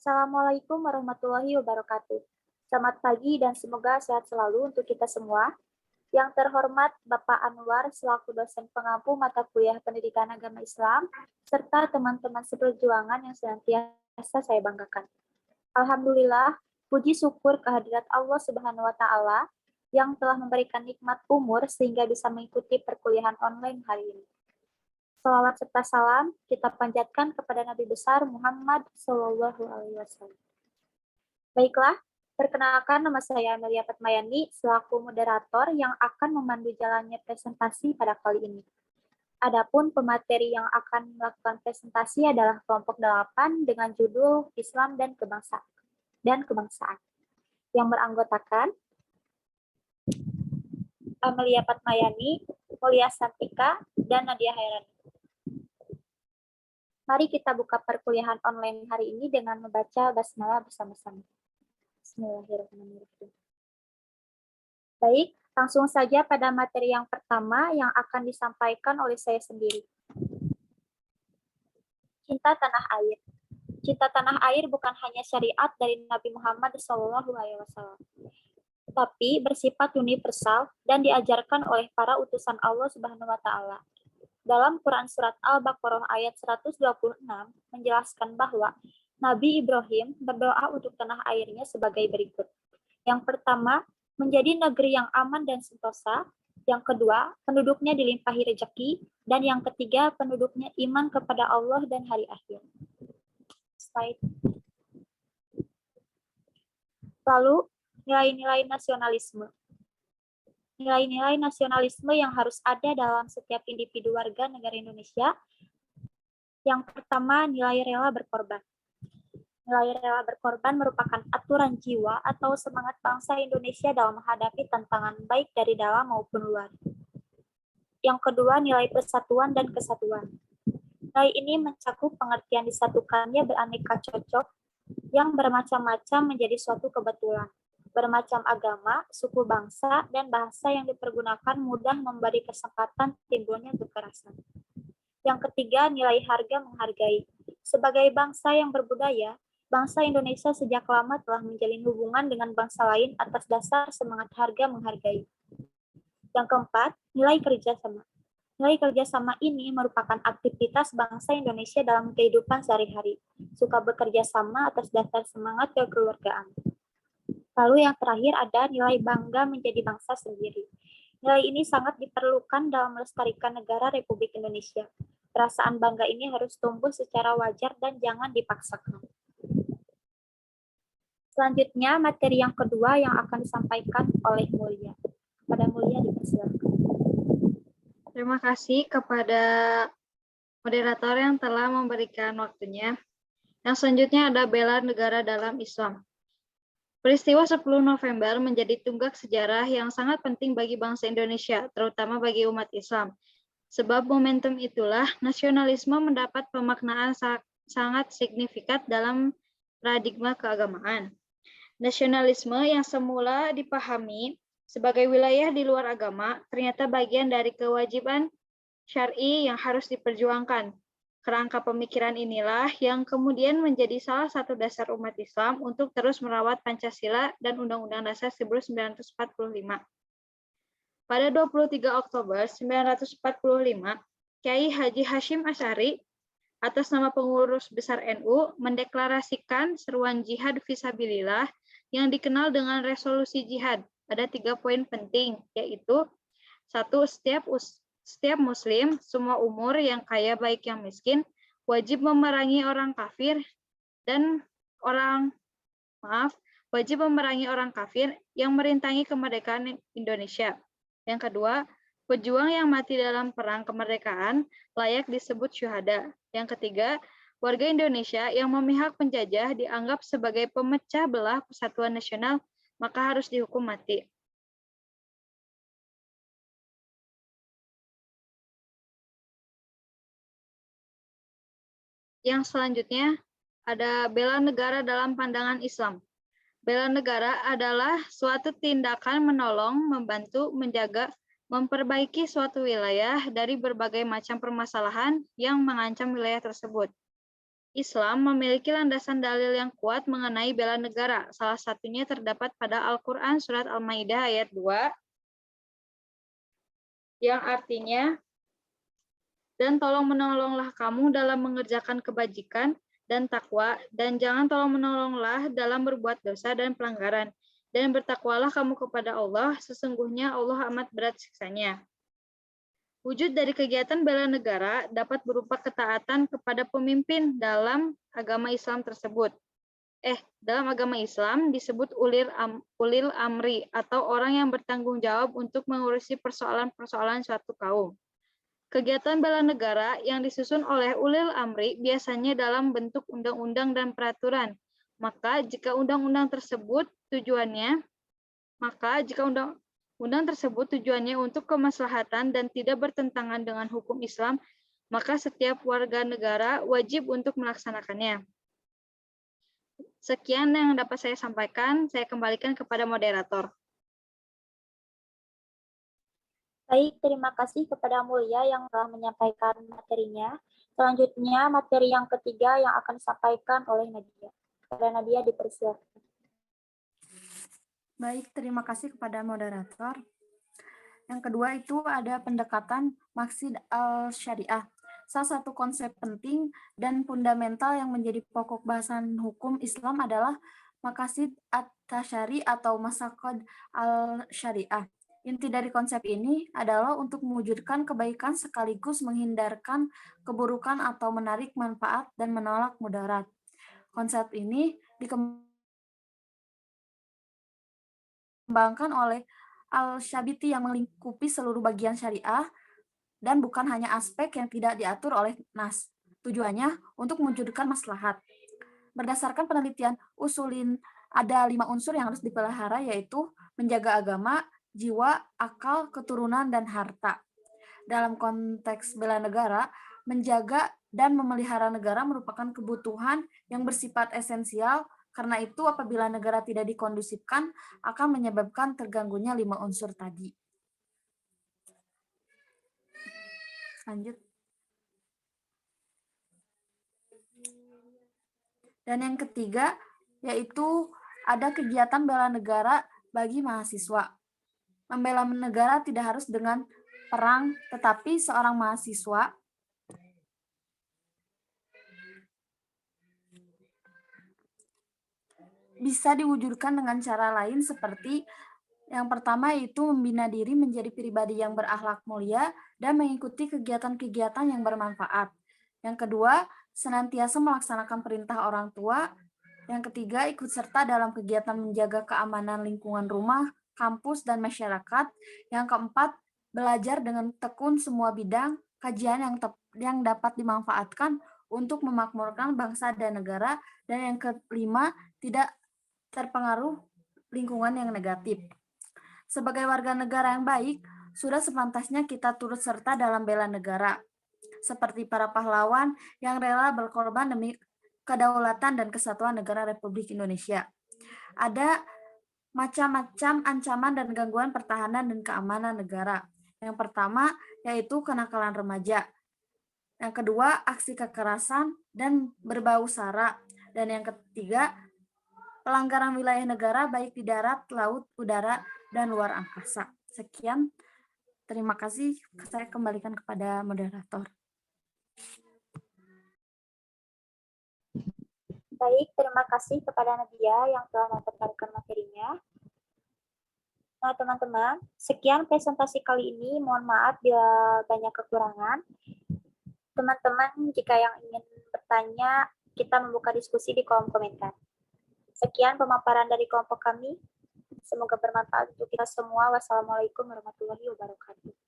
Assalamualaikum warahmatullahi wabarakatuh. Selamat pagi dan semoga sehat selalu untuk kita semua. Yang terhormat Bapak Anwar selaku dosen pengampu mata kuliah Pendidikan Agama Islam, serta teman-teman seperjuangan yang senantiasa saya banggakan. Alhamdulillah, puji syukur kehadirat Allah Subhanahu wa Ta'ala yang telah memberikan nikmat umur sehingga bisa mengikuti perkuliahan online hari ini. Salawat serta salam kita panjatkan kepada Nabi besar Muhammad Sallallahu Alaihi Wasallam. Baiklah, perkenalkan nama saya Amelia Fatmayani selaku moderator yang akan memandu jalannya presentasi pada kali ini. Adapun pemateri yang akan melakukan presentasi adalah kelompok 8 dengan judul Islam dan Kebangsaan yang beranggotakan Amelia Fatmayani, Mulia Santika, dan Nadia Hairani. Mari kita buka perkuliahan online hari ini dengan membaca basmalah bersama-sama. Bismillahirrahmanirrahim. Baik, langsung saja pada materi yang pertama yang akan disampaikan oleh saya sendiri. Cinta tanah air. Cinta tanah air bukan hanya syariat dari Nabi Muhammad SAW, tapi bersifat universal dan diajarkan oleh para utusan Allah Subhanahu wa Ta'ala. Dalam Quran Surat Al-Baqarah ayat 126 menjelaskan bahwa Nabi Ibrahim berdoa untuk tanah airnya sebagai berikut. Yang pertama, menjadi negeri yang aman dan sentosa. Yang kedua, penduduknya dilimpahi rejeki. Dan yang ketiga, penduduknya iman kepada Allah dan hari akhir. Slide. Lalu, nilai-nilai nasionalisme. Nilai-nilai nasionalisme yang harus ada dalam setiap individu warga negara Indonesia. Yang pertama, nilai rela berkorban. Nilai rela berkorban merupakan aturan jiwa atau semangat bangsa Indonesia dalam menghadapi tantangan baik dari dalam maupun luar. Yang kedua, nilai persatuan dan kesatuan. Nilai ini mencakup pengertian disatukannya beraneka cocok yang bermacam-macam menjadi suatu kebetulan. Bermacam agama, suku bangsa, dan bahasa yang dipergunakan mudah memberi kesempatan timbulnya kekerasan. Yang ketiga, nilai harga menghargai. Sebagai bangsa yang berbudaya, bangsa Indonesia sejak lama telah menjalin hubungan dengan bangsa lain atas dasar semangat harga menghargai. Yang keempat, nilai kerjasama. Nilai kerjasama ini merupakan aktivitas bangsa Indonesia dalam kehidupan sehari-hari. Suka bekerja sama atas dasar semangat kekeluargaan. Lalu yang terakhir ada nilai bangga menjadi bangsa sendiri. Nilai ini sangat diperlukan dalam melestarikan negara Republik Indonesia. Perasaan bangga ini harus tumbuh secara wajar dan jangan dipaksakan. Selanjutnya, materi yang kedua yang akan disampaikan oleh Mulia. Kepada Mulia dipersilakan. Terima kasih kepada moderator yang telah memberikan waktunya. Yang selanjutnya ada bela negara dalam Islam. Peristiwa 10 November menjadi tonggak sejarah yang sangat penting bagi bangsa Indonesia, terutama bagi umat Islam. Sebab momentum itulah nasionalisme mendapat pemaknaan sangat signifikan dalam paradigma keagamaan. Nasionalisme yang semula dipahami sebagai wilayah di luar agama, ternyata bagian dari kewajiban syar'i yang harus diperjuangkan. Kerangka pemikiran inilah yang kemudian menjadi salah satu dasar umat Islam untuk terus merawat Pancasila dan Undang-Undang Dasar 1945. Pada 23 Oktober 1945, Kiai Haji Hashim Asy'ari atas nama pengurus besar NU mendeklarasikan seruan jihad fisabilillah yang dikenal dengan resolusi jihad. Ada 3 poin penting, yaitu 1. Setiap muslim, semua umur, yang kaya baik yang miskin, wajib memerangi orang kafir yang merintangi kemerdekaan Indonesia. Yang kedua, pejuang yang mati dalam perang kemerdekaan layak disebut syuhada. Yang ketiga, warga Indonesia yang memihak penjajah dianggap sebagai pemecah belah persatuan nasional, maka harus dihukum mati. Yang selanjutnya ada bela negara dalam pandangan Islam. Bela negara adalah suatu tindakan menolong, membantu, menjaga, memperbaiki suatu wilayah dari berbagai macam permasalahan yang mengancam wilayah tersebut. Islam memiliki landasan dalil yang kuat mengenai bela negara. Salah satunya terdapat pada Al-Quran Surat Al-Maidah ayat 2, yang artinya, dan tolong menolonglah kamu dalam mengerjakan kebajikan dan takwa, dan jangan tolong menolonglah dalam berbuat dosa dan pelanggaran. Dan bertakwalah kamu kepada Allah, sesungguhnya Allah amat berat siksanya. Wujud dari kegiatan bela negara dapat berupa ketaatan kepada pemimpin dalam agama Islam tersebut. Dalam agama Islam disebut ulil amri atau orang yang bertanggung jawab untuk mengurusi persoalan-persoalan suatu kaum. Kegiatan bela negara yang disusun oleh ulil amri biasanya dalam bentuk undang-undang dan peraturan. Maka jika undang-undang tersebut tujuannya untuk kemaslahatan dan tidak bertentangan dengan hukum Islam, maka setiap warga negara wajib untuk melaksanakannya. Sekian yang dapat saya sampaikan, saya kembalikan kepada moderator. Baik, terima kasih kepada Mulia yang telah menyampaikan materinya. Selanjutnya, materi yang ketiga yang akan disampaikan oleh Nadia. Kepada Nadia dipersilakan. Baik, terima kasih kepada moderator. Yang kedua itu ada pendekatan maqsid al-syariah. Salah satu konsep penting dan fundamental yang menjadi pokok bahasan hukum Islam adalah maqasid at-tasyari atau maqasid al-syariah. Inti dari konsep ini adalah untuk mewujudkan kebaikan sekaligus menghindarkan keburukan atau menarik manfaat dan menolak mudarat. Konsep ini dikembangkan oleh Al-Syabiti yang melingkupi seluruh bagian syariah dan bukan hanya aspek yang tidak diatur oleh nas. Tujuannya untuk mewujudkan maslahat. Berdasarkan penelitian Usulin, ada 5 unsur yang harus dipelihara, yaitu menjaga agama, jiwa, akal, keturunan, dan harta. Dalam konteks bela negara, menjaga dan memelihara negara merupakan kebutuhan yang bersifat esensial. Karena itu, apabila negara tidak dikondusifkan, akan menyebabkan terganggunya 5 unsur tadi. Lanjut. Dan yang ketiga, yaitu ada kegiatan bela negara bagi mahasiswa. Membela negara tidak harus dengan perang, tetapi seorang mahasiswa bisa diwujudkan dengan cara lain seperti yang pertama yaitu membina diri menjadi pribadi yang berakhlak mulia dan mengikuti kegiatan-kegiatan yang bermanfaat. Yang kedua, senantiasa melaksanakan perintah orang tua. Yang ketiga, ikut serta dalam kegiatan menjaga keamanan lingkungan rumah, kampus, dan masyarakat. Yang keempat, belajar dengan tekun semua bidang kajian yang dapat dimanfaatkan untuk memakmurkan bangsa dan negara. Dan yang kelima, tidak terpengaruh lingkungan yang negatif. Sebagai warga negara yang baik, sudah sepantasnya kita turut serta dalam bela negara, seperti para pahlawan yang rela berkorban demi kedaulatan dan kesatuan negara Republik Indonesia. Ada macam-macam ancaman dan gangguan pertahanan dan keamanan negara. Yang pertama yaitu kenakalan remaja. Yang kedua, aksi kekerasan dan berbau sara. Dan yang ketiga, pelanggaran wilayah negara baik di darat, laut, udara, dan luar angkasa. Sekian, terima kasih. Saya kembalikan kepada moderator. Baik, terima kasih kepada Nadia yang telah memperkenalkan materinya. Nah, teman-teman, sekian presentasi kali ini. Mohon maaf bila banyak kekurangan. Teman-teman, jika yang ingin bertanya, kita membuka diskusi di kolom komentar. Sekian pemaparan dari kelompok kami. Semoga bermanfaat untuk kita semua. Wassalamualaikum warahmatullahi wabarakatuh.